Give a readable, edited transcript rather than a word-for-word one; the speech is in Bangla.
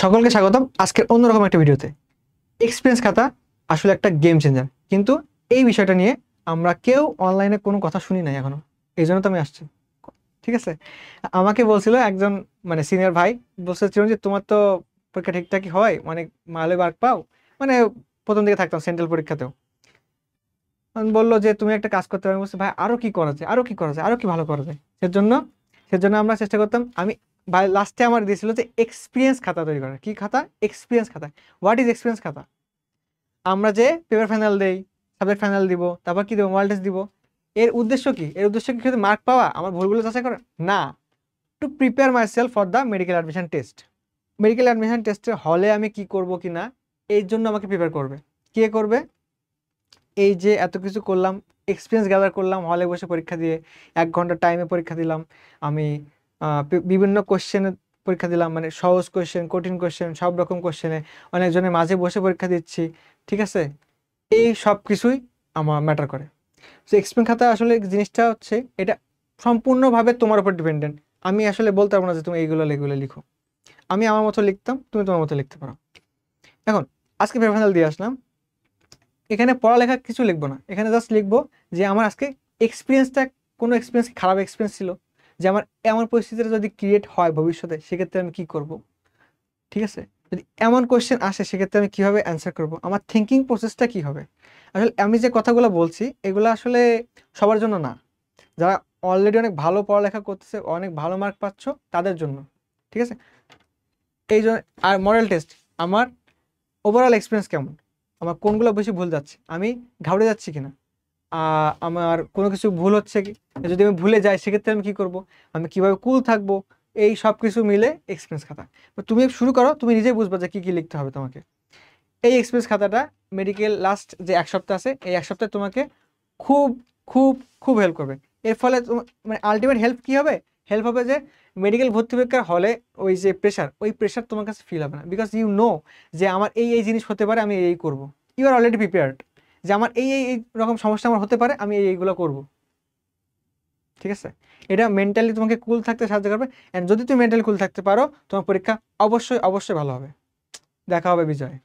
সকলকে স্বাগতম আজকের অন্যরকম একটা ভিডিওতে। এক্সপেরিয়েন্স খাতা আসলে একটা গেম চেঞ্জার, কিন্তু এই বিষয়টা নিয়ে আমরা কেউ অনলাইনে কোনো কথা শুনি নাই এখনো। এই জন্য তো আমি আসছি, ঠিক আছে? আমাকে বলছিল একজন মানে সিনিয়র ভাই, বলছিল যে তোমার তো পরীক্ষা ঠিকঠাকই হয়, অনেক ভালো মার্ক পাও, মানে প্রথম দিকে থাকতাম সেন্ট্রাল পরীক্ষাতেও। বললো যে তুমি একটা কাজ করতে পারো। বলছি ভাই আরো কি করা যায়, আরো কি করা যায়, আরো কি ভালো করা যায়। সেজন্য সেজন্য আমরা চেষ্টা করতাম। আমি লাস্টে আমার দিয়েছিল যে এক্সপিরিয়েন্স খাতা তৈরি করার। কি খাতা? এক্সপিরিয়েন্স খাতা। হোয়াট ইজ এক্সপিরিয়েন্স খাতা? আমরা যে পেপার ফাইনাল দেই, সাবজেক্ট ফাইনাল দিব, তারপর কি দেবো, মডেল টেস্ট দিব, এর উদ্দেশ্য কি? এর উদ্দেশ্য কি শুধু মার্ক পাওয়া, আমার ভুলগুলো যাচাই করা? না, to prepare my self for the medical admission test. Medical admission টেস্টে হলে আমি কি করব কি না, এই জন্য আমাকে প্রিপেয়ার করবে। কে করবে? এই যে এত কিছু করলাম, এক্সপিরিয়েন্স গ্যাদার করলাম, হলে বসে পরীক্ষা দিয়ে 1 ঘন্টা টাইমে পরীক্ষা দিলাম। আমি বিভিন্ন কোশ্চেনে পরীক্ষা দিলাম, মানে সহজ কোশ্চেন, কঠিন কোশ্চেন, সব রকম কোশ্চেনে অনেকজনের মাঝে বসে পরীক্ষা দিচ্ছি, ঠিক আছে? এই সব কিছুই আমার ম্যাটার করে। তো এক্সপিরিয়েন্স খাতা আসলে জিনিসটা হচ্ছে এটা সম্পূর্ণভাবে তোমার উপর ডিপেন্ডেন্ট। আমি আসলে বলতে পারবো না যে তুমি এইগুলো লিখো। আমি আমার মতো লিখতাম, তুমি তোমার মতো লিখতে পারো। এখন আজকে পেপার ফাইনাল দিয়ে আসলাম, এখানে পড়ালেখা কিছু লিখবো না, এখানে জাস্ট লিখবো যে আমার আজকে এক্সপিরিয়েন্সটা, কোনো এক্সপিরিয়েন্স খারাপ এক্সপিরিয়েন্স ছিল, যে আমার এমন পরিস্থিতিটা যদি ক্রিয়েট হয় ভবিষ্যতে, সেক্ষেত্রে আমি কি করব, ঠিক আছে? যদি এমন কোয়েশ্চেন আসে, সেক্ষেত্রে আমি কিভাবে অ্যান্সার করব, আমার থিঙ্কিং প্রসেসটা কি হবে। আসলে আমি যে কথাগুলো বলছি এগুলো আসলে সবার জন্য না, যারা অলরেডি অনেক ভালো পড়ালেখা করতেছে, অনেক ভালো মার্ক পাচ্ছ, তাদের জন্য, ঠিক আছে? এই জন্য। আর মডেল টেস্ট, আমার ওভারঅল এক্সপিরিয়েন্স কেমন, আমার কোনগুলো বেশি ভুল যাচ্ছে, আমি ঘাবড়ে যাচ্ছি কিনা, আমার কোনো কিছু ভুল হচ্ছে কি, যদি আমি ভুলে যাই সেক্ষেত্রে আমি কি করব, আমি কিভাবে কুল থাকবো, এই সব কিছু মিলে এক্সপিরিয়েন্স খাতা। তুমি শুরু করো, তুমি নিজেই বুঝবে যে কি কি লিখতে হবে তোমাকে। এই এক্সপিরিয়েন্স খাতাটা মেডিকেল লাস্ট যে 1 সপ্তাহ আছে, এই 1 সপ্তাহে তোমাকে খুব খুব খুব হেল্প করবে। এর ফলে মানে আলটিমেট হেল্প কি হবে? হেল্প হবে যে মেডিকেল ভর্তি পরীক্ষার হলে ওই যে প্রেশার, ওই প্রেশার তোমার কাছে ফিল হবে না, বিকজ ইউ নো যে আমার এই এই জিনিস হতে পারে, আমি এই করব। ইউ আর অলরেডি প্রিপেয়ার্ড যে আমার এই এই এই রকম সমস্যা আমার হতে পারে, আমি এইগুলো করব, ঠিক আছে? এটা মেন্টালি তোমাকে কুল থাকতে সাহায্য করবে। অ্যান্ড যদি তুমি মেন্টালি কুল থাকতে পারো, তোমার পরীক্ষা অবশ্যই অবশ্যই ভালো হবে। দেখা হবে বিজয়।